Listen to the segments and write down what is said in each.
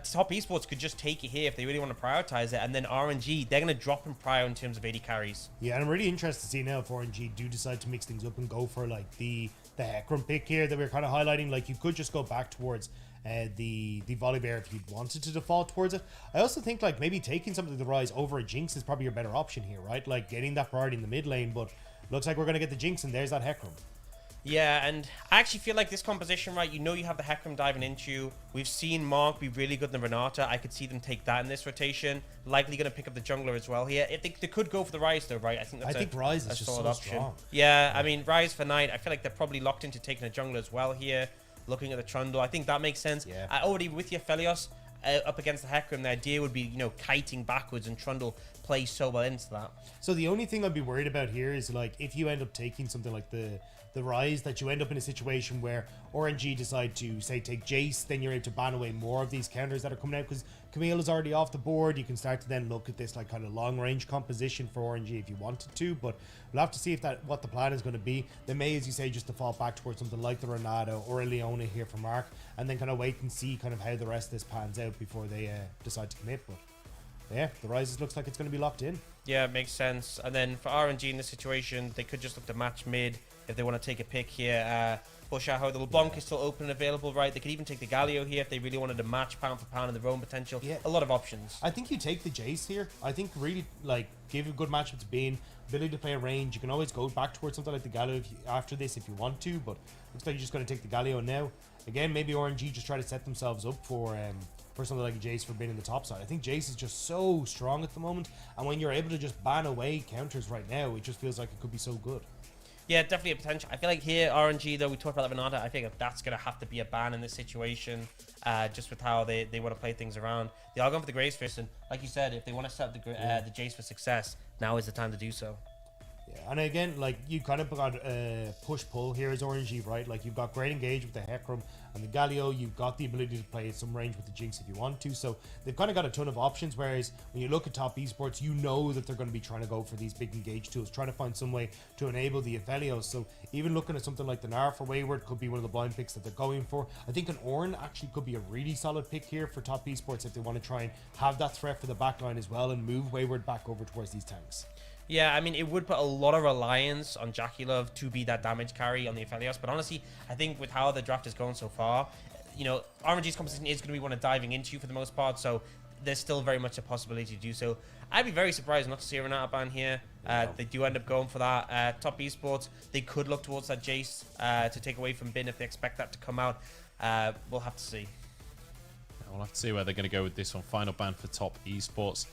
Top Esports could just take it here if they really want to prioritize it, and then RNG, they're going to drop in prio in terms of AD carries. Yeah, and I'm really interested to see now if RNG do decide to mix things up and go for like the Hecarim pick here that we are kind of highlighting. Like, you could just go back towards the Volibear if you wanted to default towards it. I also think like maybe taking something like the Rise over a Jinx is probably your better option here, right? Like getting that priority in the mid lane, but looks like we're going to get the Jinx, and there's that Hecarim. Yeah, and I actually feel like this composition, right, you know you have the Hecarim diving into you. We've seen Mark be really good in the Renata. I could see them take that in this rotation. Likely going to pick up the jungler as well here. If they could go for the Rise, though, right? I think Rise is just so strong. Yeah, I mean, Rise for Knight, I feel like they're probably locked into taking a jungler as well here. Looking at the Trundle, I think that makes sense. Yeah. Already with your Felios up against the Hecarim, the idea would be, you know, kiting backwards, and Trundle plays so well into that. So the only thing I'd be worried about here is like if you end up taking something like the Rise, that you end up in a situation where RNG decide to say take Jace, then you're able to ban away more of these counters that are coming out because Camille is already off the board. You can start to then look at this like kind of long range composition for RNG if you wanted to, but we'll have to see if what the plan is going to be. They may, as you say, just default back towards something like the Renata or a Leona here for Mark, and then kind of wait and see kind of how the rest of this pans out before they decide to commit. But yeah, the Rises looks like it's going to be locked in. Yeah, it makes sense. And then for RNG in this situation, they could just look to match mid if they want to take a pick here. Push out how the LeBlanc is still open and available, right? They could even take the Galio here if they really wanted to match pound for pound in their own potential. Yeah. A lot of options. I think you take the Jace here. I think really like give a good matchup to Bane, ability to play a range. You can always go back towards something like the Galio after this if you want to, but looks like you're just going to take the Galio now. Again, maybe RNG just try to set themselves up for something like Jace for being in the top side. I think Jace is just so strong at the moment, and when you're able to just ban away counters right now, it just feels like it could be so good. Yeah, definitely a potential. I feel like here, RNG, though, we talked about the Renata, I think that's going to have to be a ban in this situation, just with how they want to play things around. They are going for the Grace Fist, and like you said, if they want to set the Jace for success, now is the time to do so. Yeah, and again, like, you kind of got push-pull here as RNG, right? Like, you've got great engage with the Hecarim and the Galio. You've got the ability to play some range with the Jinx if you want to. So they've kind of got a ton of options, whereas when you look at top esports, you know that they're going to be trying to go for these big engage tools, trying to find some way to enable the Aphelios. So even looking at something like the Nara for Wayward could be one of the blind picks that they're going for. I think an Ornn actually could be a really solid pick here for top esports if they want to try and have that threat for the backline as well and move Wayward back over towards these tanks. Yeah, I mean, it would put a lot of reliance on Jackie Love to be that damage carry on the Aphelios, but honestly, I think with how the draft is going so far, you know, RNG's composition is going to be one of diving into for the most part, so there's still very much a possibility to do so. I'd be very surprised not to see a Renata ban here. They do end up going for that. Top esports, they could look towards that Jace to take away from Bin if they expect that to come out. We'll have to see. We'll have to see where they're going to go with this one. Final ban for top esports.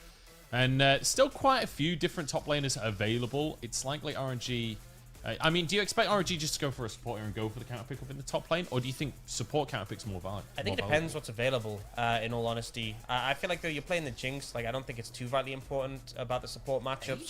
And still quite a few different top laners available. It's likely RNG... I mean, do you expect RNG just to go for a support here and go for the counter pickup in the top lane? Or do you think support counter picks more valuable? I think it depends what's available, in all honesty. I feel like, though, you're playing the Jinx. Like, I don't think it's too vitally important about the support matchup.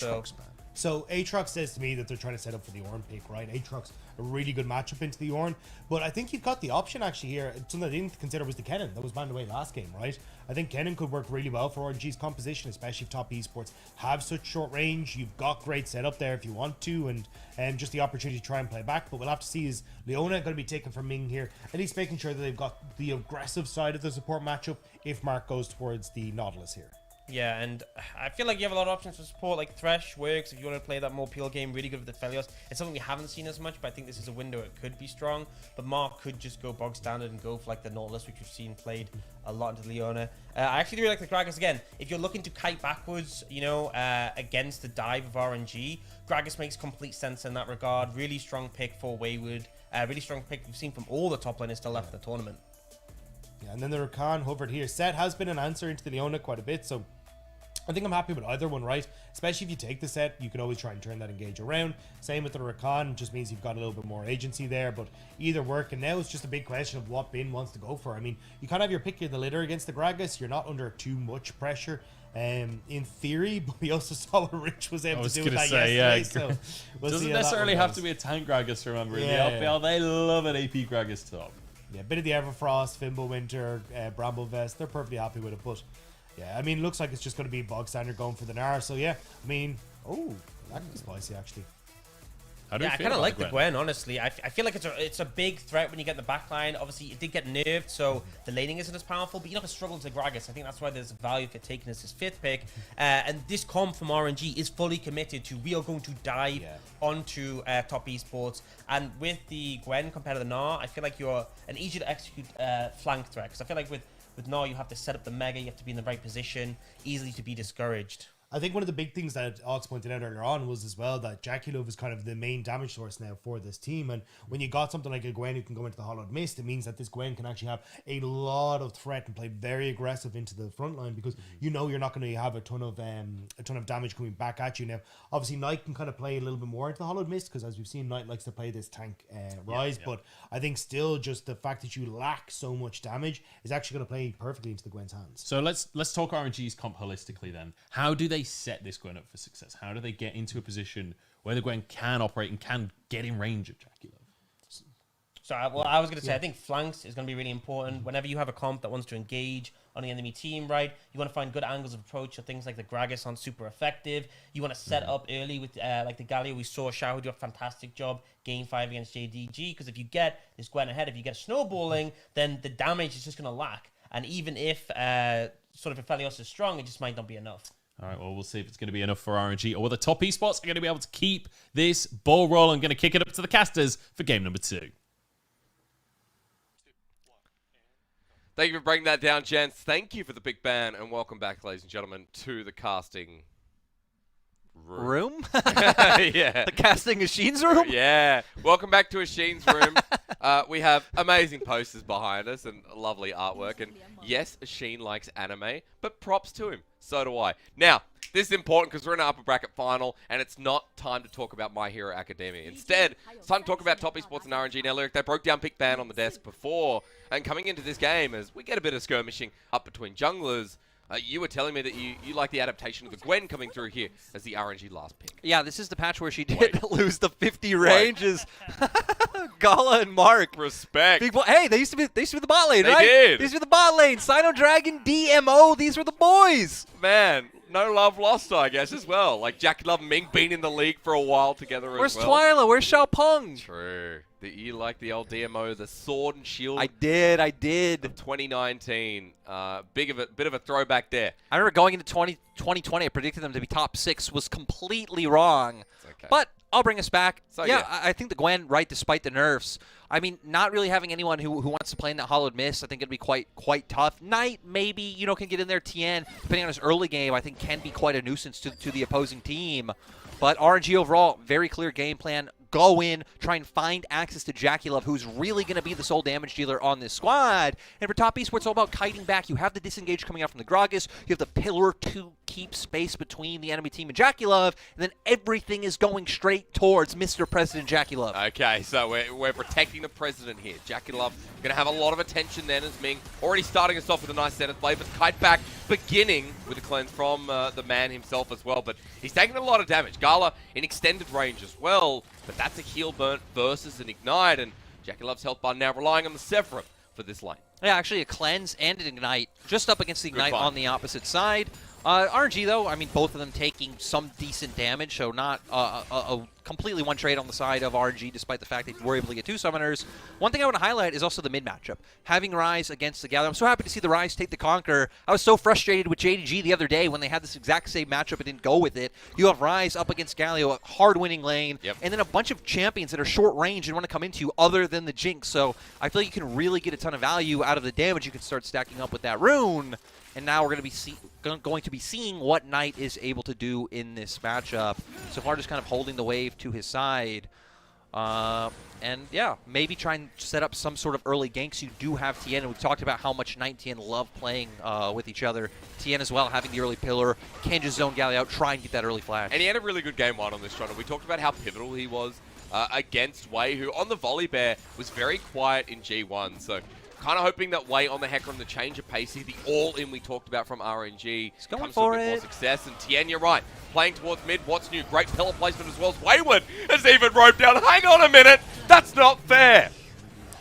So Aatrox says to me that they're trying to set up for the Ornn pick, right? Aatrox, a really good matchup into the Ornn. But I think you've got the option actually here. Something I didn't consider was the Kennen that was banned away last game, right? I think Kennen could work really well for RNG's composition, especially if top esports have such short range. You've got great setup there if you want to, and just the opportunity to try and play back. But we'll have to see, is Leona going to be taken from Ming here? At least making sure that they've got the aggressive side of the support matchup if Mark goes towards the Nautilus here. Yeah, and I feel like you have a lot of options for support, like Thresh works if you want to play that more pure game, really good with the Aphelios. It's something we haven't seen as much, but I think this is a window it could be strong. But Mark could just go bog standard and go for like the Nautilus, which we've seen played a lot into Leona. I actually really like the Gragas again. If you're looking to kite backwards, you know, against the dive of RNG, Gragas makes complete sense in that regard. Really strong pick for Wayward. Really strong pick we've seen from all the top laners still left in the tournament. Yeah, and then the Rakan hovered here. Set has been an answer into the Leona quite a bit, so I think I'm happy with either one, right? Especially if you take the set, you can always try and turn that engage around. Same with the Rakan, just means you've got a little bit more agency there, but either work. And now it's just a big question of what Bin wants to go for. I mean, you kind of have your pick of the litter against the Gragas. You're not under too much pressure, in theory, but we also saw what Rich was able to do with that yesterday. Yeah, so we'll doesn't see how necessarily that have to be a tank Gragas, remember. Yeah, in the LPL, they love an AP Gragas top. Yeah, a bit of the Everfrost, Fimbulwinter, Bramblevest, they're perfectly happy with it, but yeah, I mean, looks like it's just going to be bog standard going for the Nara. So yeah, I mean, oh, that could be spicy actually. How do Yeah, you I feel kind of about like the Gwen, honestly. I feel like it's a big threat when you get the backline. Obviously, it did get nerfed, so the laning isn't as powerful, but you're not going to struggle to Gragas. I think that's why there's value for taking this as 5th pick. And this comp from RNG is fully committed to we are going to dive onto top esports. And with the Gwen compared to the Gnar, I feel like you're an easier to execute flank threat. Because I feel like with Gnar, you have to set up the mega, you have to be in the right position, easily to be discouraged. I think one of the big things that Ox pointed out earlier on was as well that JackeyLove is kind of the main damage source now for this team. And when you got something like a Gwen who can go into the Hollowed Mist, it means that this Gwen can actually have a lot of threat and play very aggressive into the front line, because you know you're not going to have a ton of damage coming back at you. Now, obviously, Knight can kind of play a little bit more into the Hollowed Mist, because as we've seen, Knight likes to play this tank Rise. But I think still just the fact that you lack so much damage is actually going to play perfectly into the Gwen's hands. So let's talk RNG's comp holistically then. How do they set this Gwen up for success? How do they get into a position where the Gwen can operate and can get in range of JackeyLove? So, well, I was going to say, I think flanks is going to be really important. Whenever you have a comp that wants to engage on the enemy team, right, you want to find good angles of approach. So things like the Gragas aren't super effective. You want to set up early with, like the Galio. We saw Xiao do a fantastic job game 5 against JDG, because if you get this Gwen ahead, if you get snowballing, then the damage is just going to lack. And even if sort of Aphelios is strong, it just might not be enough. All right, well, we'll see if it's going to be enough for RNG, or whether top esports are going to be able to keep this ball rolling. I'm going to kick it up to the casters for game number 2. Thank you for breaking that down, gents. Thank you for the big ban, and welcome back, ladies and gentlemen, to the casting room. Yeah. The casting machines room? Yeah. Welcome back to Ashin's room. We have amazing posters behind us and lovely artwork. And yes, Ashin likes anime, but props to him. So do I. Now, this is important because we're in an upper bracket final, and it's not time to talk about My Hero Academia. Instead, it's time to talk about top esports and RNG. Now, Lyric, they broke down pick ban on the desk before, and coming into this game, as we get a bit of skirmishing up between junglers, you were telling me that you like the adaptation of the Gwen coming through here as the RNG last pick. Yeah, this is the patch where she did lose the 50 ranges. Gala and Mark. Respect. Big hey, they used to be the bot lane, right? They did. These were the bot lane. Sino Dragon, DMO, these were the boys. Man, no love lost, I guess, as well. Like, JackeyLove and Ming been in the league for a while together Where's as well. Twyla? Where's Xiaopeng? True. You like the old DMO, the sword and shield. I did. Of 2019. Bit of a throwback there. I remember going into 2020, I predicted them to be top 6, was completely wrong. It's okay. But I'll bring us back. So, yeah, I think the Gwen, right, despite the nerfs, I mean, not really having anyone who wants to play in that Hollowed Mist, I think it'd be quite tough. Knight, maybe, can get in there. Tien, depending on his early game, I think can be quite a nuisance to the opposing team. But RNG overall, very clear game plan. Go in, try and find access to JackeyLove, who's really going to be the sole damage dealer on this squad. And for top esports, it's all about kiting back. You have the disengage coming out from the Gragas. You have the pillar to keep space between the enemy team and JackeyLove. And then everything is going straight towards Mr. President JackeyLove. Okay, so we're protecting the president here. JackeyLove going to have a lot of attention then as Ming already starting us off with a nice center play, but kite back beginning with a cleanse from the man himself as well. But he's taking a lot of damage. Gala in extended range as well. But that's a heal burnt versus an ignite, and JackeyLove's health bar now relying on the Sephiroth for this lane. Yeah, actually a cleanse and an ignite just up against the ignite find. on the opposite side. RNG, though, I mean, both of them taking some decent damage, so not a completely one trade on the side of RNG, despite the fact that they were able to get 2 summoners. One thing I want to highlight is also the mid matchup. Having Ryze against the Galio. I'm so happy to see the Ryze take the Conquer. I was so frustrated with JDG the other day when they had this exact same matchup and didn't go with it. You have Ryze up against Galio, a hard-winning lane, and then a bunch of champions that are short range and want to come into you other than the Jinx. So I feel like you can really get a ton of value out of the damage you can start stacking up with that rune. And now we're going to be seeing what Knight is able to do in this matchup. So far, just kind of holding the wave to his side. And yeah, maybe try and set up some sort of early ganks. You do have Tien, and we talked about how much Knight and Tien love playing with each other. Tien as well, having the early pillar, can just zone Galio out, try and get that early flash. And he had a really good game 1 on this channel. We talked about how pivotal he was against Wei, who on the volley bear was very quiet in G1. So kind of hoping that Wei on the Hecarim, the change of pace here, the all-in we talked about from RNG, comes to a bit more success. And Tien, you're right, playing towards mid. What's new? Great pillar placement as well as Wayward has even roped down. Hang on a minute, that's not fair.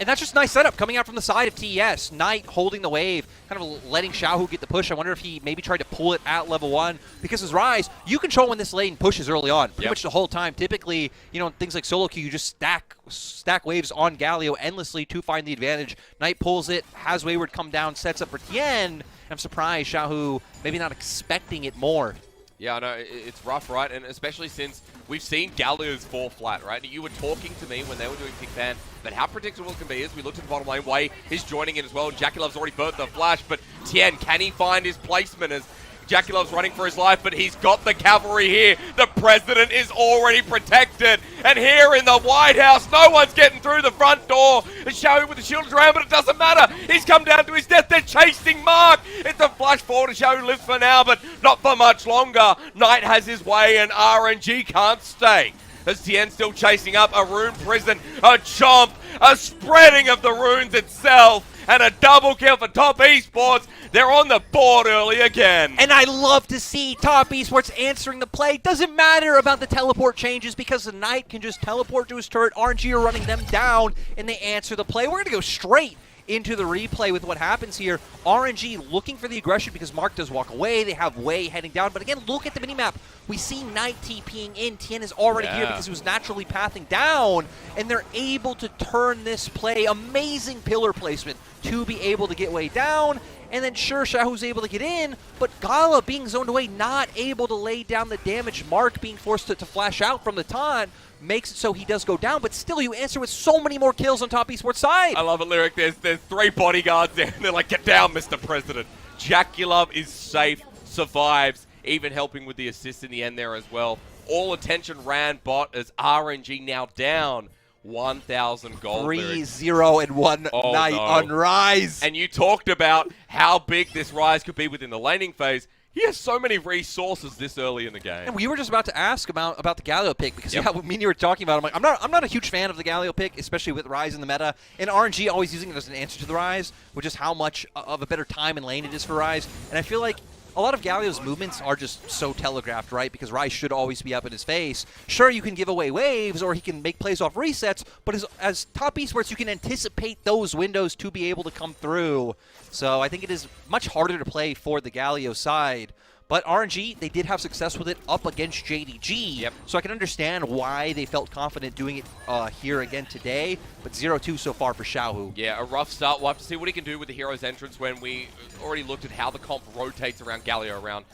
And that's just a nice setup coming out from the side of TES. Knight holding the wave, kind of letting Xiaohu get the push. I wonder if he maybe tried to pull it at level 1. Because as Rise, you control when this lane pushes early on, pretty much the whole time. Typically, you know, things like solo queue, you just stack waves on Galio endlessly to find the advantage. Knight pulls it, has Wayward come down, sets up for Tien. I'm surprised Xiaohu maybe not expecting it more. Yeah, I know, it's rough, right? And especially since we've seen Galio's fall flat, right? You were talking to me when they were doing Pick Fan about how predictable it can be as we looked at the bottom lane. Wei is joining in as well. JackeyLove's already burnt the flash, but Tien, can he find his placement as JackeyLove's running for his life, but he's got the cavalry here. The president is already protected. And here in the White House, no one's getting through the front door. It's Xiaohu with the shields around, but it doesn't matter. He's come down to his death. They're chasing Mark. It's a flash forward, and Xiaohu lives for now, but not for much longer. Knight has his way, and RNG can't stay. As Tien still chasing up a rune prison, a chomp, a spreading of the runes itself, and a double kill for Top Esports. They're on the board early again. And I love to see Top Esports answering the play. Doesn't matter about the teleport changes because the Knight can just teleport to his turret. RNG are running them down, and they answer the play. We're going to go straight into the replay with what happens here. RNG looking for the aggression because Mark does walk away. They have Wei heading down. But again, look at the minimap. We see Knight TPing in. Tien is already here because he was naturally pathing down. And they're able to turn this play. Amazing pillar placement to be able to get Wei down. And then sure, Xiaohu's able to get in, but Gala being zoned away, not able to lay down the damage. Mark being forced to flash out from the taunt makes it so he does go down, but still you answer with so many more kills on Top Esports side. I love it, Lyric. There's 3 bodyguards there, and they're like, get down, Mr. President. JackeyLove is safe, survives, even helping with the assist in the end there as well. All attention ran bot as RNG now down 1,000 gold. 3-0 and 1 Knight on Rise. And you talked about how big this Rise could be within the laning phase. He has so many resources this early in the game. And we were just about to ask about the Galio pick because yeah, me and you were talking about it. I'm like, I'm not a huge fan of the Galio pick, especially with Rise in the meta. And RNG always using it as an answer to the Rise, which is how much of a better time and lane it is for Rise. And I feel like a lot of Galio's movements are just so telegraphed, right? Because Rise should always be up in his face. Sure, you can give away waves or he can make plays off resets, but as Top Esports, you can anticipate those windows to be able to come through. So I think it is much harder to play for the Galio side. But RNG, they did have success with it up against JDG. Yep. So I can understand why they felt confident doing it here again today. But 0-2 so far for Xiaohu. Yeah, a rough start. We'll have to see what he can do with the hero's entrance when we already looked at how the comp rotates around Galio, around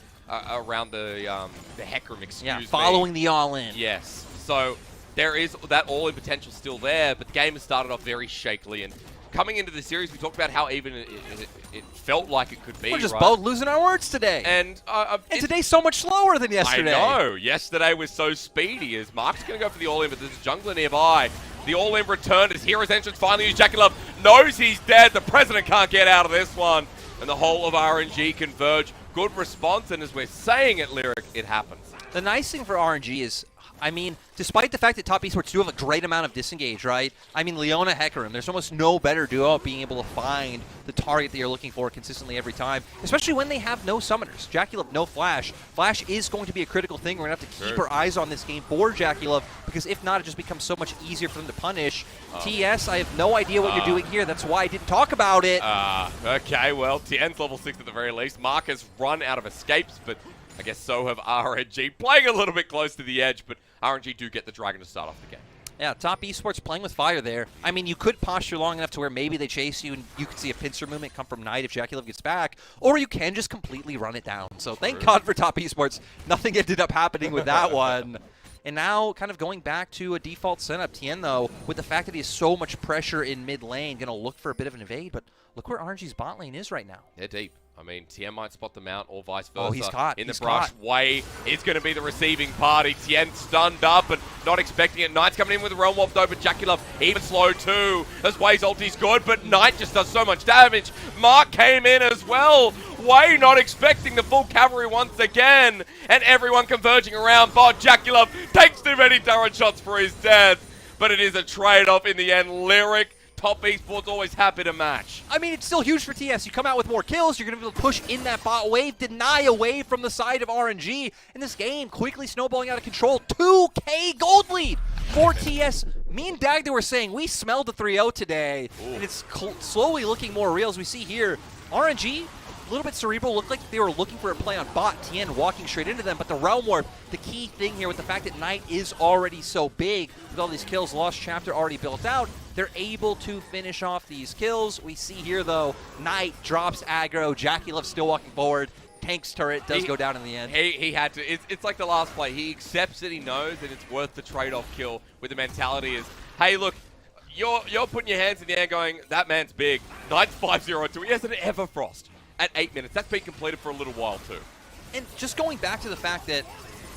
the Hecarim, excuse me. Following the all-in. Yes. So there is that all-in potential still there, but the game has started off very shakily. And coming into the series, we talked about how even it felt like it could be. We're just right? both losing our words today. And today's so much slower than yesterday. I know. Yesterday was so speedy as Mark's going to go for the all-in, but there's a jungler nearby. The all-in returned as Hero's Entrance finally used. JackeyLove knows he's dead. The president can't get out of this one. And the whole of RNG converge. Good response, and as we're saying it, Lyric, it happens. The nice thing for RNG is, I mean, despite the fact that Top Esports do have a great amount of disengage, right? I mean, Leona Hecarim, there's almost no better duo at being able to find the target that you're looking for consistently every time, especially when they have no summoners. JackeyLove, no Flash. Flash is going to be a critical thing. We're going to have to keep our eyes on this game for JackeyLove, because if not, it just becomes so much easier for them to punish. TS, I have no idea what you're doing here. That's why I didn't talk about it. Okay, well, Tien's level 6 at the very least. Mark has run out of escapes, but I guess so have RNG. Playing a little bit close to the edge, but RNG do get the Dragon to start off the game. Yeah, Top Esports playing with fire there. I mean, you could posture long enough to where maybe they chase you and you could see a pincer movement come from Knight if JackeyLove gets back, or you can just completely run it down. So thank God for Top Esports. Nothing ended up happening with that one. And now kind of going back to a default setup. Tien, though, with the fact that he has so much pressure in mid lane, going to look for a bit of an evade, but look where RNG's bot lane is right now. They're deep. I mean, Tien might spot them out or vice versa. Oh, he's caught. In the brush, Wei is going to be the receiving party. Tien stunned up and not expecting it. Knight's coming in with the Realm Warp though, but JackeyLove even slow too. As Wei's ulti's good, but Knight just does so much damage. Mark came in as well. Wei not expecting the full cavalry once again. And everyone converging around bot. JackeyLove takes too many turret shots for his death. But it is a trade-off in the end. Lyric, Top Esports always happy to match. I mean, it's still huge for TS. You come out with more kills, you're going to be able to push in that bot wave, deny a wave from the side of RNG. And this game quickly snowballing out of control. 2K gold lead for TS Me and Dagda were saying we smelled the 3-0 today, and it's slowly looking more real as we see here. RNG, a little bit cerebral, looked like they were looking for a play on bot. Tien walking straight into them, but the Realm Warp, the key thing here with the fact that Knight is already so big, with all these kills, Lost Chapter already built out, they're able to finish off these kills. We see here, though, Knight drops aggro, Jackie Love still walking forward, Tank's turret does go down in the end. He had to. It's like the last play. He accepts it, he knows that it's worth the trade-off kill with the mentality is, hey, look, you're putting your hands in the air going, that man's big. Knight's 5-0-2. He hasn't ever Frost at 8 minutes. That's been completed for a little while, too. And just going back to the fact that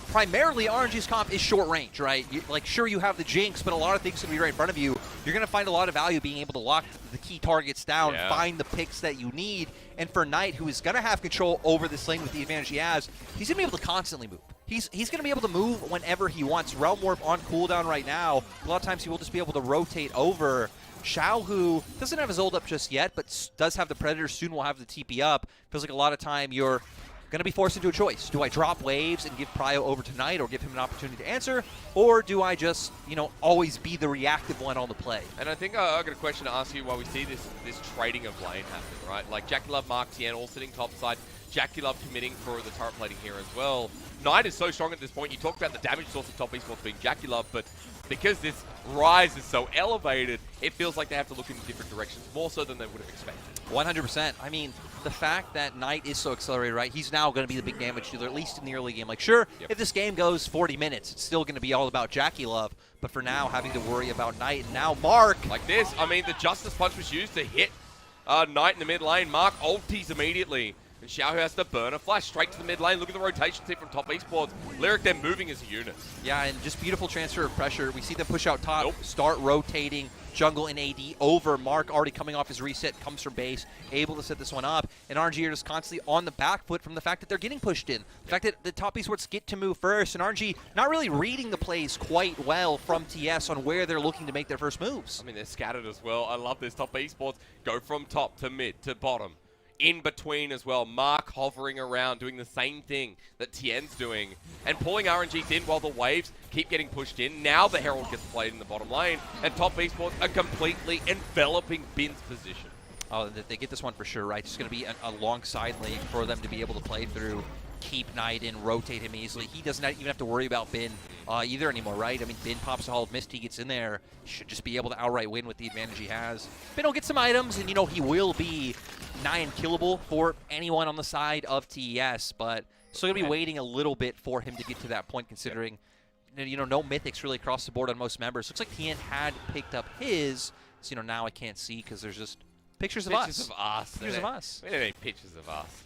primarily RNG's comp is short range, right? Sure, you have the Jinx, but a lot of things can be right in front of you. You're going to find a lot of value being able to lock the key targets down, find the picks that you need. And for Knight, who is going to have control over this lane with the advantage he has, he's going to be able to constantly move. He's going to be able to move whenever he wants. Realm Warp on cooldown right now. A lot of times he will just be able to rotate over. Shao, who doesn't have his ult up just yet, but does have the Predator, soon will have the TP up. Feels like a lot of time you're going to be forced into a choice. Do I drop waves and give Prio over to Knight or give him an opportunity to answer? Or do I just, always be the reactive one on the play? And I think I've got a question to ask you while we see this trading of lane happen, right? Like Jackie Love, Mark Tien all sitting topside. Jackie Love committing for the turret plating here as well. Knight is so strong at this point. You talked about the damage source of top esports being Jackie Love, but because this rise is so elevated, it feels like they have to look in different directions, more so than they would have expected. 100%. I mean, the fact that Knight is so accelerated, right, he's now going to be the big damage dealer, at least in the early game. Like, sure, if this game goes 40 minutes, it's still going to be all about Jackie Love, but for now, having to worry about Knight, and now Mark. Like this, I mean, the Justice Punch was used to hit Knight in the mid lane. Mark ulties immediately. And Xiao has to burn a flash straight to the mid lane. Look at the rotation tip from top esports. Lyric, they're moving as a unit. Yeah, and just beautiful transfer of pressure. We see them push out top, start rotating jungle and AD over. Mark already coming off his reset, comes from base, able to set this one up. And RNG are just constantly on the back foot from the fact that they're getting pushed in. The fact that the top esports get to move first, and RNG not really reading the plays quite well from TS on where they're looking to make their first moves. I mean, they're scattered as well. I love this. Top esports go from top to mid to bottom. In between as well, Mark hovering around, doing the same thing that Tien's doing, and pulling RNG in while the waves keep getting pushed in. Now the Herald gets played in the bottom lane, and top esports are completely enveloping Bin's position. Oh, they get this one for sure, right? It's going to be a long side lane for them to be able to play through, keep Knight in, rotate him easily. He doesn't even have to worry about Bin either anymore, right? I mean, Bin pops a Hall of Mist, he gets in there, should just be able to outright win with the advantage he has. Bin will get some items, and, he will be nigh unkillable for anyone on the side of TES, but still going to be waiting a little bit for him to get to that point, considering, no mythics really across the board on most members. Looks like Tien had picked up his, so, now I can't see because there's just pictures of us. Pictures of us. Pictures of us. We don't need pictures of us.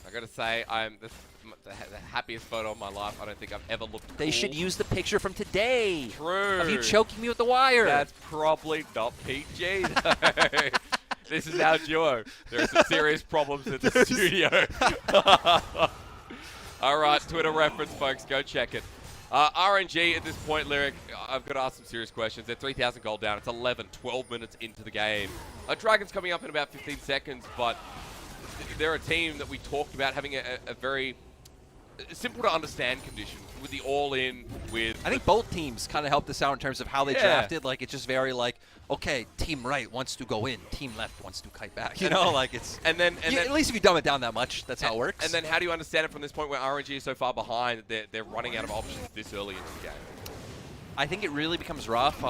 I got to say, I'm the happiest photo of my life. I don't think I've ever looked They cool. should use the picture from today. True. Of you choking me with the wire. That's probably not PG, though. This is our duo. There are some serious problems in the studio. All right, Twitter reference, folks. Go check it. RNG at this point, Lyric, I've got to ask some serious questions. They're 3,000 gold down. It's 12 minutes into the game. Dragon's coming up in about 15 seconds, but they're a team that we talked about having a very simple to understand condition with the all-in with... I think both teams kind of helped us out in terms of how they drafted. Like, it's just very like, okay, team right wants to go in, team left wants to kite back. Like it's... And then at least if you dumb it down that much, that's how it works. And then how do you understand it from this point where RNG is so far behind that they're running out of options this early into the game? I think it really becomes rough.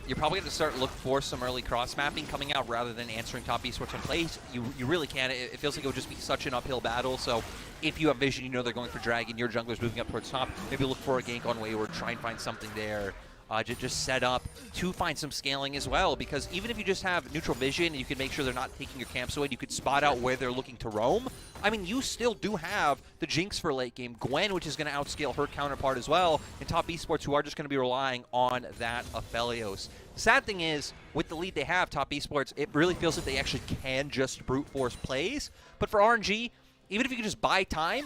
You're probably going to start look for some early cross-mapping coming out rather than answering top esports on plays. You really can. It feels like it would just be such an uphill battle. So if you have vision, they're going for Dragon, your jungler's moving up towards top, maybe look for a gank on Wayward, try and find something there. Just set up to find some scaling as well, because even if you just have neutral vision and you can make sure they're not taking your camps away, you could spot out where they're looking to roam. I mean, you still do have the Jinx for late game, Gwen, which is going to outscale her counterpart as well, and top esports who are just going to be relying on that Aphelios. Sad thing is, with the lead they have, top esports, it really feels like they actually can just brute force plays. But for RNG, even if you can just buy time,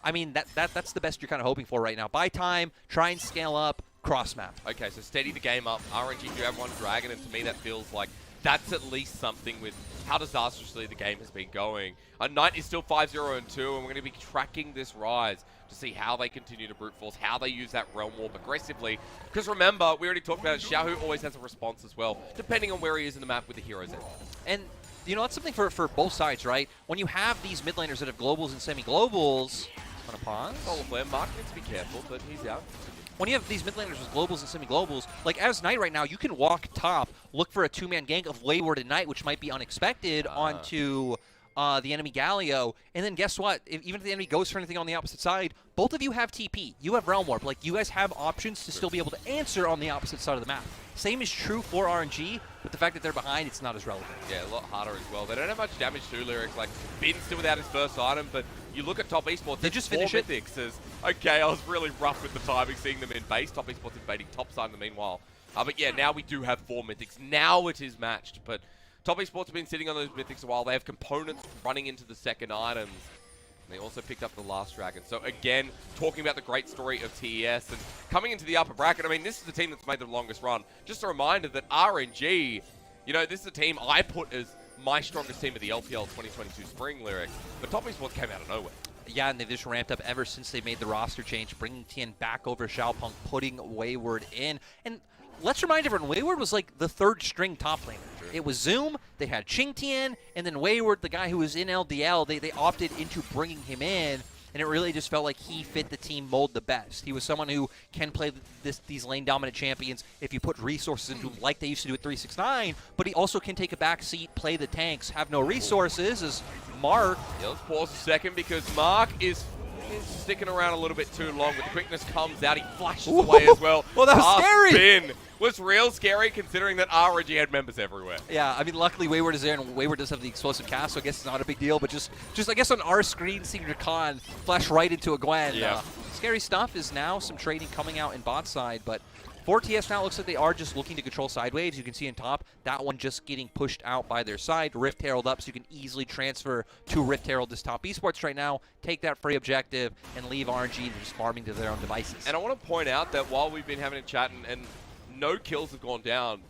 I mean, that's the best you're kind of hoping for right now. Buy time, try and scale up, cross map. Okay, so steady the game up. RNG do have one Dragon, and to me that feels like that's at least something with how disastrously the game has been going. Knight is still 5-0-2, and we're going to be tracking this rise to see how they continue to brute force, how they use that Realm Warp aggressively. Because remember, we already talked about it, Xiaohu always has a response as well, depending on where he is in the map with the heroes in. And, you know, that's something for both sides, right? When you have these mid laners that have globals and semi-globals... I'm going to pause. Solar Flare, Mark needs to be careful, but he's out. When you have these mid laners with globals and semi-globals, like as Knight right now, you can walk top, look for a two-man gank of Wayward and Knight, which might be unexpected, onto the enemy Galio, and then guess what? Even if the enemy goes for anything on the opposite side, both of you have TP. You have Realm Warp. Like, you guys have options to still be able to answer on the opposite side of the map. Same is true for RNG, but the fact that they're behind, it's not as relevant. Yeah, a lot harder as well. They don't have much damage to Lyrics. Like, Bin's still without his first item, but you look at Top Esports, They just finish it. Mythics as, okay, I was really rough with the timing, seeing them in base. Top Esports invading top side in the meanwhile. But yeah, now we do have 4 Mythics. Now it is matched, but Top Esports have been sitting on those Mythics a while. They have components running into the second items. And they also picked up the last dragon. So again, talking about the great story of TES and coming into the upper bracket. I mean, this is the team that's made the longest run. Just a reminder that RNG, you know, this is a team I put as my strongest team of the LPL 2022 spring, Lyric. But Top Esports came out of nowhere. Yeah, and they've just ramped up ever since they made the roster change, bringing Tien back over Xiaopeng, putting Wayward in. And let's remind everyone, Wayward was like the third string top laner. True. It was Zoom, they had Ching Tien, and then Wayward, the guy who was in LDL, they opted into bringing him in, and it really just felt like he fit the team mold the best. He was someone who can play these lane-dominant champions if you put resources into him like they used to do at 369, but he also can take a back seat, play the tanks, have no resources, as Mark. Yeah, let's pause a second because Mark is sticking around a little bit too long, but the quickness comes out. He flashes away as well. Well, that was scary. Spin was real scary considering that RNG had members everywhere. Yeah, I mean, luckily Wayward is there, and Wayward does have the explosive cast, so I guess it's not a big deal. But just I guess on our screen, seeing Rakan flash right into a Gwen. Yeah. Scary stuff is now some trading coming out in bot side, but for TS now, it looks like they are just looking to control side waves. You can see in top, that one just getting pushed out by their side. Rift Herald up, so you can easily transfer to Rift Herald this top esports right now, take that free objective, and leave RNG to just farming to their own devices. And I want to point out that while we've been having a chat and no kills have gone down,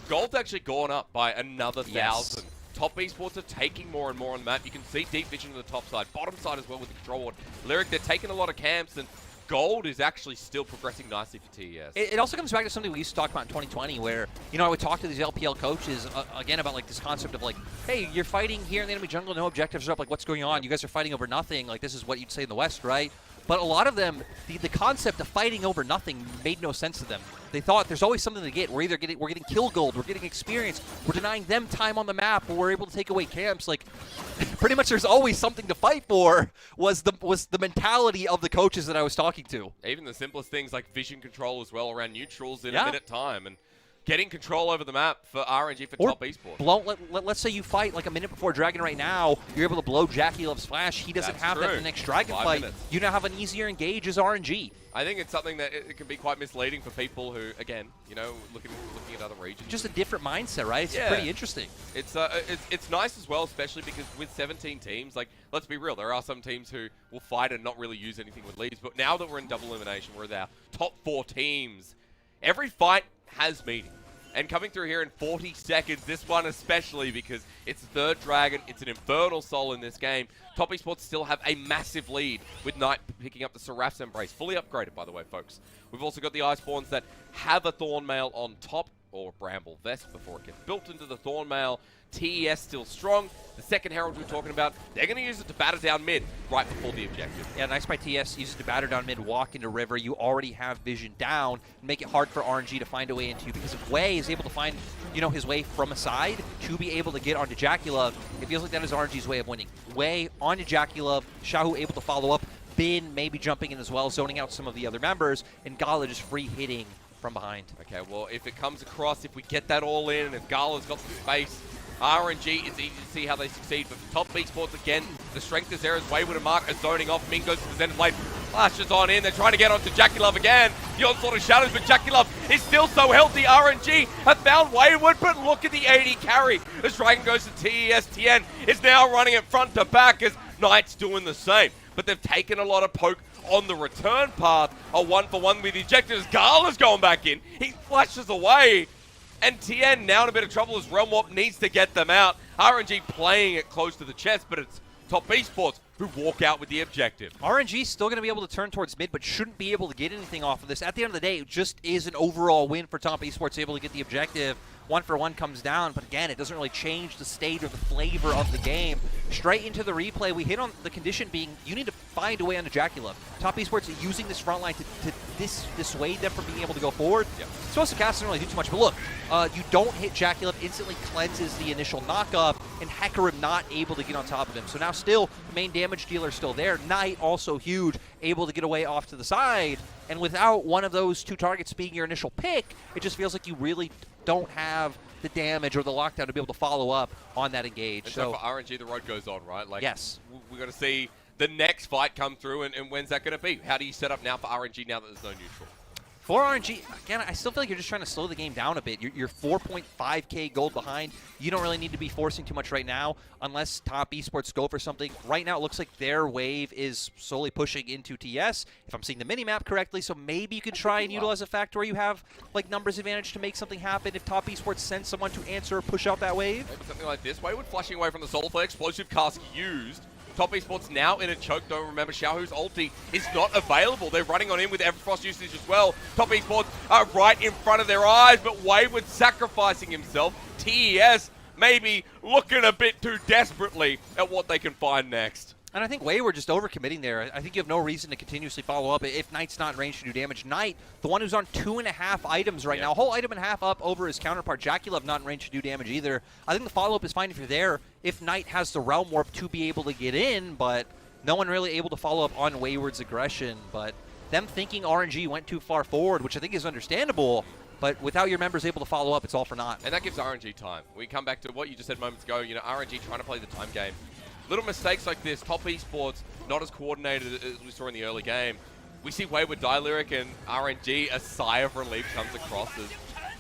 gold's actually gone up by another 1,000. Top esports are taking more and more on the map. You can see deep vision to the top side, bottom side as well with the control ward. Lyric, they're taking a lot of camps, and gold is actually still progressing nicely for TES. It also comes back to something we used to talk about in 2020 where, you know, I would talk to these LPL coaches, again, about, like, this concept of, like, hey, you're fighting here in the enemy jungle, no objectives are up, like, what's going on? You guys are fighting over nothing. Like, this is what you'd say in the West, right? But a lot of them, the concept of fighting over nothing made no sense to them. They thought there's always something to get. We're getting kill gold, we're getting experience, we're denying them time on the map, or we're able to take away camps. Like, pretty much there's always something to fight for was the mentality of the coaches that I was talking to. Even the simplest things like vision control as well around neutrals in a minute time, and getting control over the map for RNG for top esports. Let's say you fight like a minute before Dragon right now. You're able to blow Jackie Love's flash. He doesn't have that in the next Dragon fight. You now have an easier engage as RNG. I think it's something that it can be quite misleading for people who, again, you know, looking at other regions. Just a different mindset, right? It's pretty interesting. It's nice as well, especially because with 17 teams, like, let's be real, there are some teams who will fight and not really use anything with leads. But now that we're in double elimination, we're with our top 4 teams. Every fight has meaning. And coming through here in 40 seconds, this one especially because it's third dragon, it's an Infernal Soul in this game. Top esports still have a massive lead with Knight picking up the Seraph's Embrace. Fully upgraded, by the way, folks. We've also got the Icebawns that have a Thornmail on top, or Bramble Vest before it gets built into the Thornmail. TES still strong. The second Herald we're talking about, they're going to use it to batter down mid right before the objective. Yeah, nice by TS. Use it to batter down mid, walk into river. You already have vision down, and make it hard for RNG to find a way into you, because if Wei is able to find, you know, his way from a side to be able to get onto Jackulove, it feels like that is RNG's way of winning. Wei onto Jackulove, Xiaohu able to follow up, Bin maybe jumping in as well, zoning out some of the other members, and Gala just free hitting from behind. Okay, well, if it comes across, if we get that all in, and if Gala's got some space, RNG is easy to see how they succeed. But for top esports, again, the strength is there as Wayward and Mark are zoning off. Ming goes to the Zenith Blade, flashes on in. They're trying to get onto Jackulove again. The onslaught of shadows, but Jackulove is still so healthy. RNG have found Wayward, but look at the 80 carry. As Dragon goes to TES. Tien is now running it front to back as Knight's doing the same. But they've taken a lot of poke on the return path. A 1-for-1 with the ejectors. Gala's going back in. He flashes away. And TN now in a bit of trouble as Realm Warp needs to get them out. RNG playing it close to the chest, but it's Top Esports who walk out with the objective. RNG still going to be able to turn towards mid, but shouldn't be able to get anything off of this. At the end of the day, it just is an overall win for Top Esports, able to get the objective. 1-for-1 comes down, but again, it doesn't really change the state or the flavor of the game. Straight into the replay, we hit on the condition being you need to find a way on the Jaculov. Top Esports are using this front line to dissuade them from being able to go forward. Yeah. Supposed to cast doesn't really do too much, but look, you don't hit Jaculov, instantly cleanses the initial knockup, and Hecarim not able to get on top of him. So now still, the main damage dealer still there. Knight also huge, able to get away off to the side, and without one of those two targets being your initial pick, it just feels like you really don't have the damage or the lockdown to be able to follow up on that engage. And so for RNG, the road goes on, right? Like, yes. We're going to see the next fight come through, and when's that going to be? How do you set up now for RNG now that there's no neutral? For RNG, again, I still feel like you're just trying to slow the game down a bit. You're 4.5k gold behind. You don't really need to be forcing too much right now unless Top Esports go for something. Right now, it looks like their wave is slowly pushing into TS, if I'm seeing the mini-map correctly, so maybe you could try and utilize a factor where you have like numbers advantage to make something happen if Top Esports sends someone to answer or push out that wave. Maybe something like this. Wayward flashing away from the Soulflare, explosive cask used. Top Esports now in a choke, though. Remember, Xiaohu's ulti is not available. They're running on in with Everfrost usage as well. Top Esports are right in front of their eyes, but Wayward sacrificing himself. TES maybe looking a bit too desperately at what they can find next. And I think Wayward just overcommitting there. I think you have no reason to continuously follow up if Knight's not in range to do damage. Knight, the one who's on 2.5 items right now, a whole item and a half up over his counterpart. Jaculov not in range to do damage either. I think the follow-up is fine if you're there, if Knight has the Realm Warp to be able to get in, but no one really able to follow up on Wayward's aggression. But them thinking RNG went too far forward, which I think is understandable, but without your members able to follow up, it's all for naught. And that gives RNG time. We come back to what you just said moments ago, you know, RNG trying to play the time game. Little mistakes like this, Top Esports not as coordinated as we saw in the early game. We see Wayward die Lyric and RNG, a sigh of relief comes across as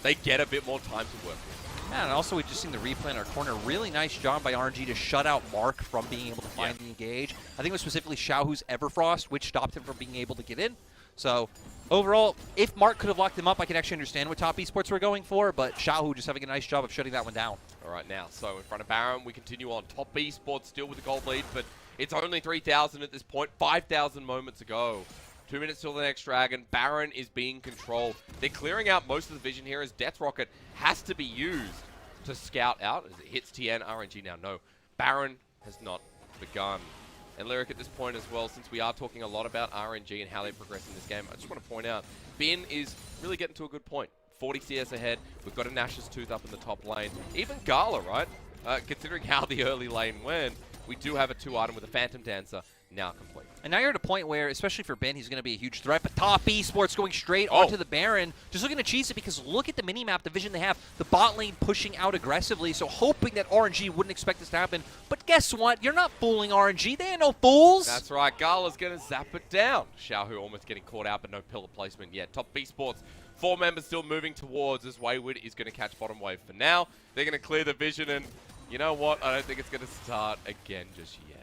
they get a bit more time to work with. Yeah, and also we've just seen the replay in our corner. Really nice job by RNG to shut out Mark from being able to find the engage. I think it was specifically Xiaohu's Everfrost, which stopped him from being able to get in. So overall, if Mark could have locked him up, I could actually understand what Top Esports were going for, but Xiaohu just having a nice job of shutting that one down. All right, now, so in front of Baron, we continue on. Top Esports still with the gold lead, but it's only 3,000 at this point, 5,000 moments ago. 2 minutes till the next dragon. Baron is being controlled. They're clearing out most of the vision here as Death Rocket has to be used to scout out as it hits TN. RNG now, no. Baron has not begun. And Lyric at this point as well, since we are talking a lot about RNG and how they progress in this game, I just want to point out, Bin is really getting to a good point. 40 CS ahead. We've got a Nash's Tooth up in the top lane. Even Gala, right? Considering how the early lane went, we do have a 2-item with a Phantom Dancer now complete. And now you're at a point where, especially for Ben, he's going to be a huge threat. But Top Esports going straight onto the Baron, just looking to cheese it because look at the minimap, the vision they have. The bot lane pushing out aggressively, so hoping that RNG wouldn't expect this to happen. But guess what? You're not fooling RNG. They ain't no fools. That's right. Gala's going to zap it down. Xiaohu almost getting caught out, but no pillar placement yet. Top Esports, 4 members still moving towards as Wayward is going to catch bottom wave for now. They're going to clear the vision, and you know what? I don't think it's going to start again just yet.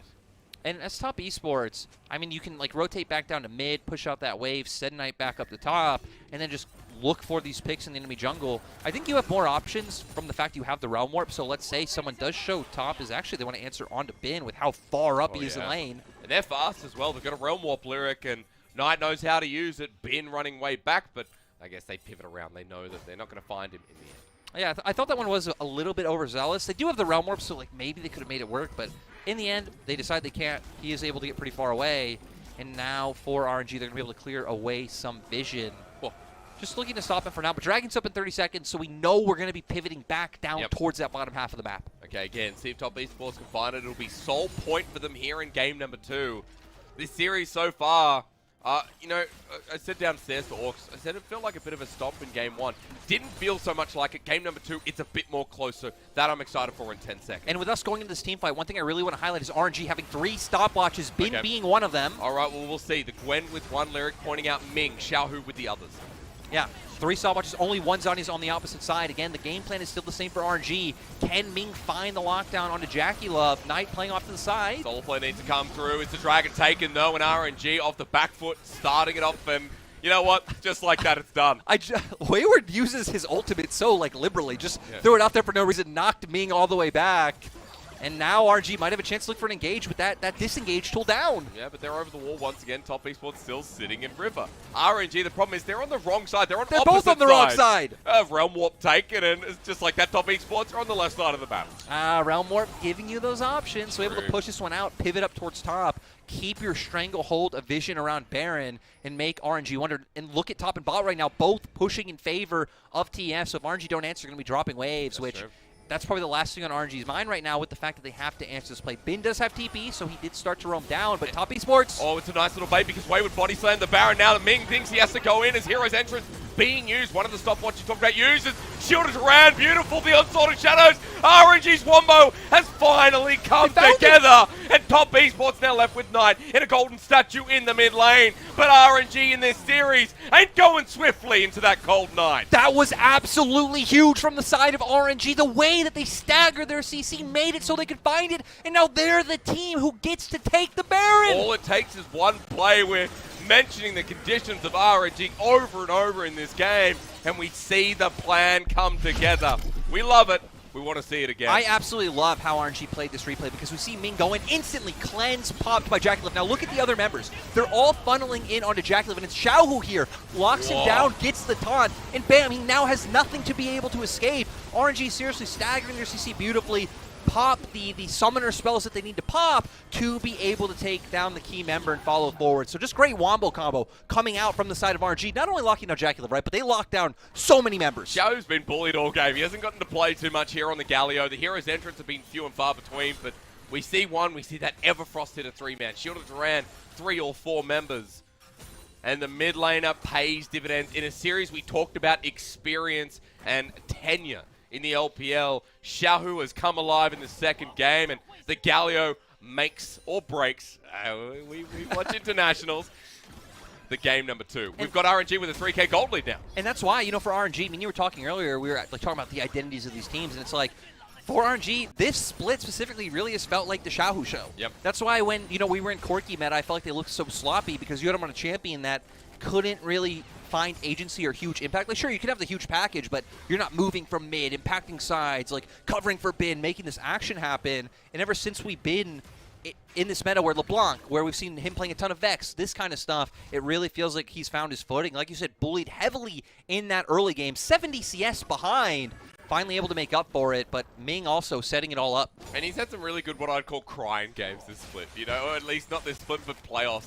And as Top Esports, I mean, you can like rotate back down to mid, push out that wave, send Knight back up the top, and then just look for these picks in the enemy jungle. I think you have more options from the fact you have the Realm Warp, so let's say someone does show Top is actually they want to answer onto Bin with how far up he is in lane. And they're fast as well. They've got a Realm Warp Lyric, and Knight knows how to use it. Bin running way back, but I guess they pivot around. They know that they're not going to find him in the end. Yeah, I thought that one was a little bit overzealous. They do have the Realm Warp, so like maybe they could have made it work, but in the end, they decide they can't. He is able to get pretty far away, and now for RNG, they're going to be able to clear away some vision. Well, just looking to stop him for now, but Dragon's up in 30 seconds, so we know we're going to be pivoting back down towards that bottom half of the map. Okay, again, see if Top Esports can find it. It'll be sole point for them here in game number 2. This series so far, you know, I said downstairs to Orcs, I said it felt like a bit of a stomp in game 1. Didn't feel so much like it. Game number 2, it's a bit more closer. That I'm excited for in 10 seconds. And with us going into this team fight, one thing I really want to highlight is RNG having 3 stopwatches, Bin being one of them. All right, well, we'll see. The Gwen with 1 Lyric pointing out Ming, Xiaohu with the others. Yeah, 3 stopwatches, only 1 Zhonya's on the opposite side. Again, the game plan is still the same for RNG. Can Ming find the lockdown onto Jaculov? Knight playing off to the side. Soulflare needs to come through. It's the Dragon taken, though, and RNG off the back foot, starting it off, and You know what? Just like that, it's done. Wayward uses his ultimate so liberally. Just threw it out there for no reason, knocked Ming all the way back. And now RNG might have a chance to look for an engage with that disengage tool down. Yeah, but they're over the wall once again. Top Esports still sitting in river. RNG, the problem is they're on the wrong side. They're both on the wrong side. Realm Warp taken, and it's just like that. Top Esports are on the left side of the battle. Realm Warp giving you those options. So able to push this one out, pivot up towards top, keep your stranglehold of vision around Baron, and make RNG wonder. And look at top and bot right now, both pushing in favor of TF. So if RNG don't answer, they're going to be dropping waves, which... True. That's probably the last thing on RNG's mind right now with the fact that they have to answer this play. Bin does have TP, so he did start to roam down, but Top Esports... Oh, it's a nice little bait because Wayward body slammed the Baron. Now the Ming thinks he has to go in as Hero's entrance being used. One of the stopwatch you talked about uses. Shielded around. Beautiful. The onslaught of shadows. RNG's Wombo has finally come together. And Top Esports now left with Knight in a golden statue in the mid lane. But RNG in this series ain't going swiftly into that cold night. That was absolutely huge from the side of RNG. The way that they staggered their CC made it so they could find it. And now they're the team who gets to take the Baron. All it takes is one play. We're mentioning the conditions of RNG over and over in this game, and we see the plan come together. We love it. We want to see it again. I absolutely love how RNG played this replay because we see Ming go in instantly, cleanse, popped by Jackalif. Now look at the other members. They're all funneling in onto Jackalif, and it's Xiaohu here. Locks him down, gets the taunt, and bam, he now has nothing to be able to escape. RNG seriously staggering their CC beautifully. Pop the summoner spells that they need to pop to be able to take down the key member and follow forward. So just great wombo combo coming out from the side of RNG. Not only locking down Jackalif, right, but they locked down so many members. Xiao's been bullied all game. He hasn't gotten to play too much here on the Galio. The Hero's entrants have been few and far between, but we see one. We see that Everfrost hit a 3-man. Shielded Duran, 3 or 4 members. And the mid laner pays dividends in a series we talked about experience and tenure. In the LPL, Xiaohu has come alive in the second game, and the Galio makes or breaks, we watch internationals, the game number 2. We've got RNG with a 3K gold lead now. And that's why, for RNG, I mean, you were talking earlier, we were talking about the identities of these teams, and it's like, for RNG, this split specifically really has felt like the Xiaohu show. Yep. That's why when, we were in Corki meta, I felt like they looked so sloppy because you had them on a champion that couldn't really find agency or huge impact. Like, sure, you could have the huge package, but you're not moving from mid, impacting sides, covering for Bin, making this action happen. And ever since we've been in this meta where LeBlanc, where we've seen him playing a ton of Vex, this kind of stuff, it really feels like he's found his footing. Like you said, bullied heavily in that early game, 70 CS behind, finally able to make up for it, but Ming also setting it all up. And he's had some really good, what I'd call crying games this split, or at least not this split, but playoffs.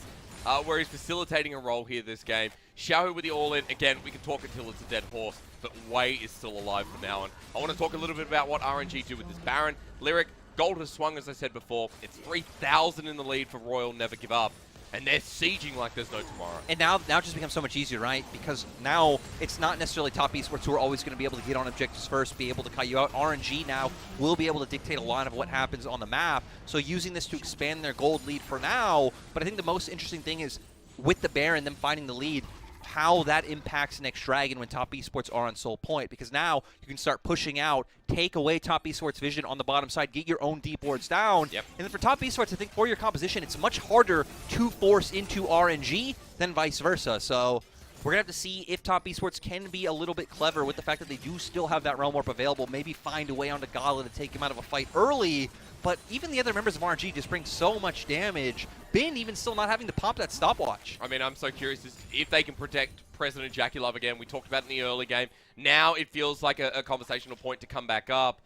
Where he's facilitating a role here this game. Xiaohu with the all-in. Again, we can talk until it's a dead horse, but Wei is still alive from now on. I want to talk a little bit about what RNG do with this Baron. Lyric, gold has swung, as I said before. It's 3,000 in the lead for Royal Never Give Up. And they're sieging like there's no tomorrow. And now it just becomes so much easier, right? Because now it's not necessarily top esports who are always going to be able to get on objectives first, be able to cut you out. RNG now will be able to dictate a lot of what happens on the map. So using this to expand their gold lead for now. But I think the most interesting thing is with the Baron, them finding the lead, how that impacts Next Dragon when top esports are on sole point, because now you can start pushing out, take away top esports vision on the bottom side, get your own deep wards down. Yep. And then for top esports, I think for your composition, it's much harder to force into RNG than vice versa. So we're going to have to see if top esports can be a little bit clever with the fact that they do still have that Realm Warp available, maybe find a way onto Gala to take him out of a fight early. But even the other members of RNG just bring so much damage. Bin even still not having to pop that stopwatch. I mean, I'm so curious if they can protect President Jackie Love again. We talked about it in the early game. Now it feels like a conversational point to come back up.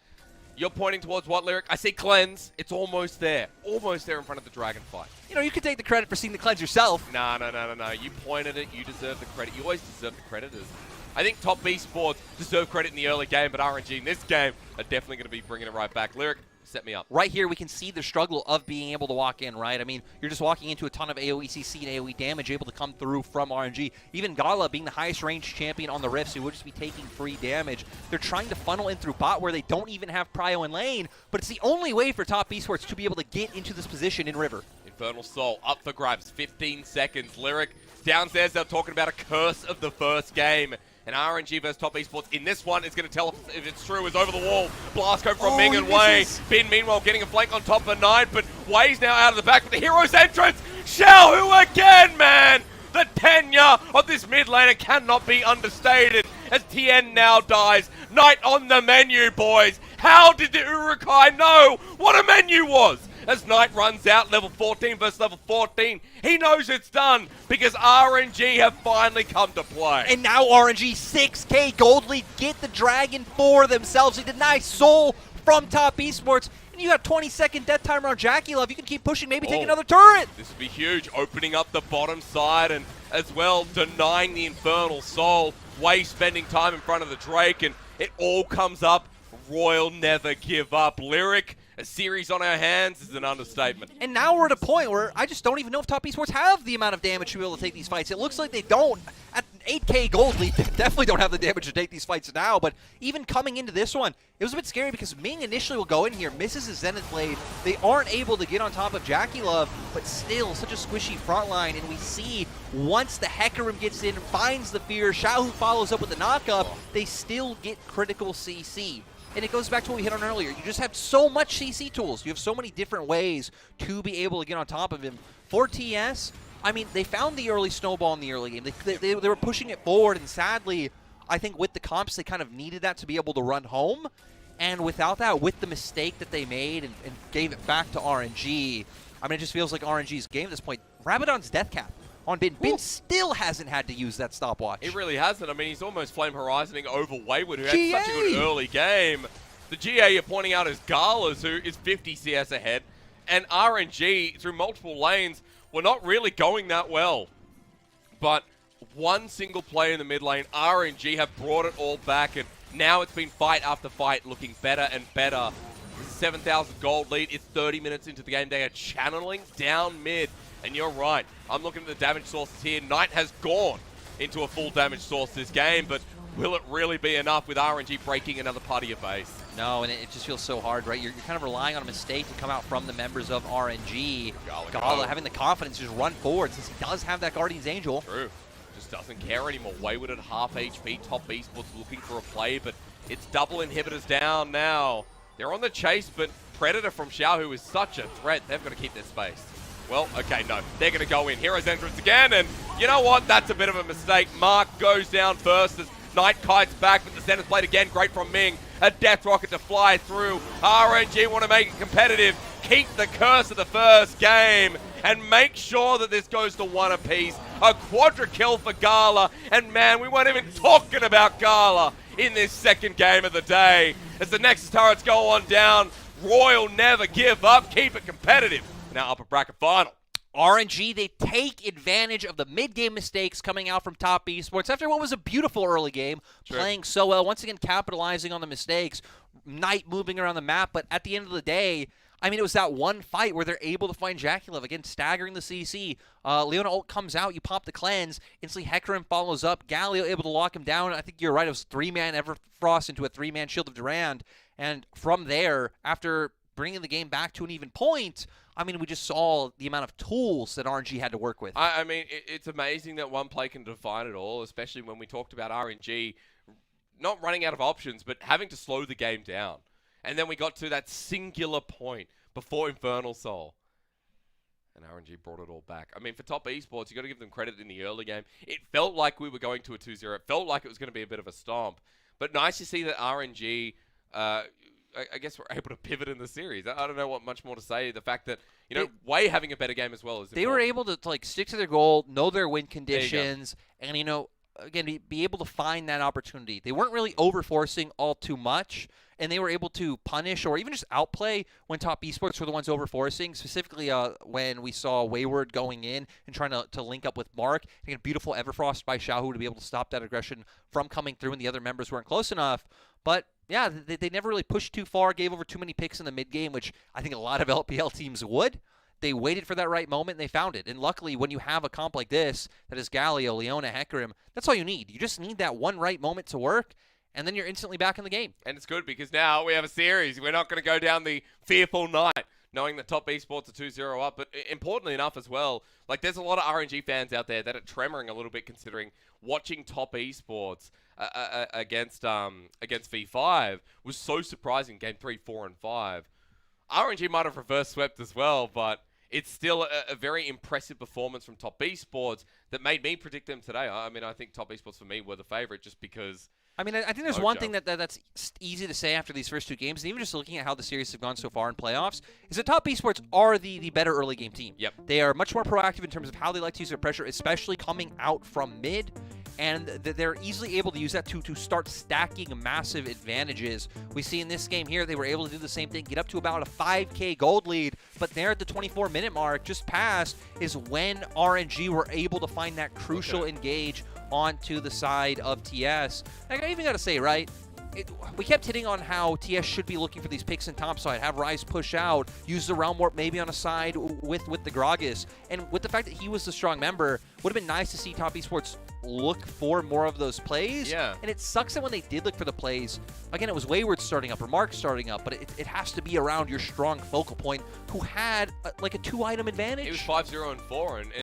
You're pointing towards what, Lyric? I see cleanse. It's almost there. Almost there in front of the dragon fight. You could take the credit for seeing the cleanse yourself. No. You pointed it. You deserve the credit. You always deserve the credit. I think top esports deserve credit in the early game, but RNG in this game are definitely going to be bringing it right back. Lyric, set me up. Right here, we can see the struggle of being able to walk in, right? I mean, you're just walking into a ton of AoE CC and AoE damage able to come through from RNG. Even Gala being the highest range champion on the Rifts, who would just be taking free damage. They're trying to funnel in through bot where they don't even have Prio in lane, but it's the only way for top esports to be able to get into this position in River. Infernal Soul up for grabs, 15 seconds. Lyric, downstairs, they're talking about a curse of the first game. And RNG versus top esports in this one is going to tell if it's true. Is over the wall. Blast code from Ming and Wei. Bin meanwhile getting a flank on top of Knight, but Wei's now out of the back with the Hero's entrance. Xiaohu again, man. The tenure of this mid laner cannot be understated as TN now dies. Knight on the menu, boys. How did the Urukai know what a menu was? As Knight runs out, level 14 versus level 14, he knows it's done because RNG have finally come to play. And now RNG 6k gold lead get the dragon for themselves. They deny Soul from Top Esports. And you got 20-second death timer on Jackie Love. You can keep pushing, maybe take another turret. This would be huge, opening up the bottom side and as well denying the Infernal Soul. Way spending time in front of the Drake, and it all comes up. Royal never give up. Lyric, a series on our hands is an understatement. And now we're at a point where I just don't even know if Top Esports have the amount of damage to be able to take these fights. It looks like they don't. At 8k gold lead, they definitely don't have the damage to take these fights now. But even coming into this one, it was a bit scary because Ming initially will go in here, misses his Zenith Blade. They aren't able to get on top of Jackie Love, but still such a squishy front line. And we see once the Hecarim gets in, finds the fear, Xiaohu follows up with the knockup, they still get critical CC. And it goes back to what we hit on earlier. You just have so much CC tools. You have so many different ways to be able to get on top of him. For TS, I mean, they found the early snowball in the early game. They were pushing it forward, and sadly, I think with the comps, they kind of needed that to be able to run home. And without that, with the mistake that they made and gave it back to RNG, I mean, it just feels like RNG's game at this point. Rabadon's death cap on Bin. Bin still hasn't had to use that stopwatch. He really hasn't. I mean, he's almost Flame Horizoning over Wayward, who had such a good early game. The GA you're pointing out is Galas, who is 50 CS ahead. And RNG, through multiple lanes, were not really going that well. But one single play in the mid lane, RNG have brought it all back. And now it's been fight after fight, looking better and better. 7,000 gold lead. It's 30 minutes into the game. They are channeling down mid. And you're right. I'm looking at the damage sources here. Knight has gone into a full damage source this game, but will it really be enough with RNG breaking another part of your base? No, and it just feels so hard, right? You're kind of relying on a mistake to come out from the members of RNG. Gala having the confidence to just run forward since he does have that Guardian's Angel. True. Just doesn't care anymore. Wayward at half HP. Top Esports looking for a play, but it's double inhibitors down now. They're on the chase, but Predator from Xiao, who is such a threat, they've got to keep their space. Well, okay, no. They're going to go in. Hero's entrance again, and you know what? That's a bit of a mistake. Mark goes down first as Knight kites back with the Zenith Blade again. Great from Ming. A Death Rocket to fly through. RNG want to make it competitive. Keep the curse of the first game and make sure that this goes to one apiece. A quadra kill for Gala, and man, we weren't even talking about Gala in this second game of the day. As the Nexus turrets go on down, Royal never give up. Keep it competitive. Now upper bracket final. RNG, they take advantage of the mid-game mistakes coming out from Top Esports after what was a beautiful early game, playing so well, once again capitalizing on the mistakes, Knight moving around the map, but at the end of the day, I mean, it was that one fight where they're able to find Jackie Love, again, staggering the CC. Leona ult comes out, you pop the cleanse, instantly Hecarim follows up, Galio able to lock him down. I think you're right, it was 3-man Everfrost into a 3-man Shield of Durand, and from there, after bringing the game back to an even point, I mean, we just saw the amount of tools that RNG had to work with. I mean, it's amazing that one play can define it all, especially when we talked about RNG not running out of options, but having to slow the game down. And then we got to that singular point before Infernal Soul. And RNG brought it all back. I mean, for Top Esports, you got to give them credit in the early game. It felt like we were going to a 2-0. It felt like it was going to be a bit of a stomp. But nice to see that RNG... I guess we're able to pivot in the series. I don't know what much more to say. The fact that, you know, Way having a better game as well is They were able to, like, stick to their goal, know their win conditions, and, you know, again, be able to find that opportunity. They weren't really overforcing all too much, and they were able to punish or even just outplay when Top Esports were the ones overforcing, specifically when we saw Wayward going in and trying to link up with Mark. And a beautiful Everfrost by Xiaohu to be able to stop that aggression from coming through, and the other members weren't close enough. But yeah, they never really pushed too far, gave over too many picks in the mid-game, which I think a lot of LPL teams would. They waited for that right moment, and they found it. And luckily, when you have a comp like this, that is Galio, Leona, Hecarim, that's all you need. You just need that one right moment to work, and then you're instantly back in the game. And it's good because now we have a series. We're not going to go down the fearful night knowing that Top Esports are 2-0 up. But importantly enough as well, like there's a lot of RNG fans out there that are tremoring a little bit considering watching Top Esports against V5 was so surprising. Game 3, 4, and 5. RNG might have reverse swept as well, but it's still a very impressive performance from Top Esports that made me predict them today. I mean, I think Top Esports for me were the favorite just because. I mean, I think there's one thing that's easy to say after these first two games, and even just looking at how the series have gone so far in playoffs, is that Top Esports are the better early game team. Yep. They are much more proactive in terms of how they like to use their pressure, especially coming out from mid, and they're easily able to use that to start stacking massive advantages. We see in this game here, they were able to do the same thing, get up to about a 5K gold lead, but there at the 24-minute mark, just past, is when RNG were able to find that crucial engage onto the side of TS. Like, I even got to say, right, we kept hitting on how TS should be looking for these picks in top side, have Rise push out, use the Realm Warp maybe on a side with the Gragas. And with the fact that he was the strong member, would have been nice to see Top Esports look for more of those plays. Yeah. And it sucks that when they did look for the plays, again, it was Wayward starting up or Mark starting up, but it has to be around your strong focal point who had like a 2-item advantage. It was 5-0 and 4, and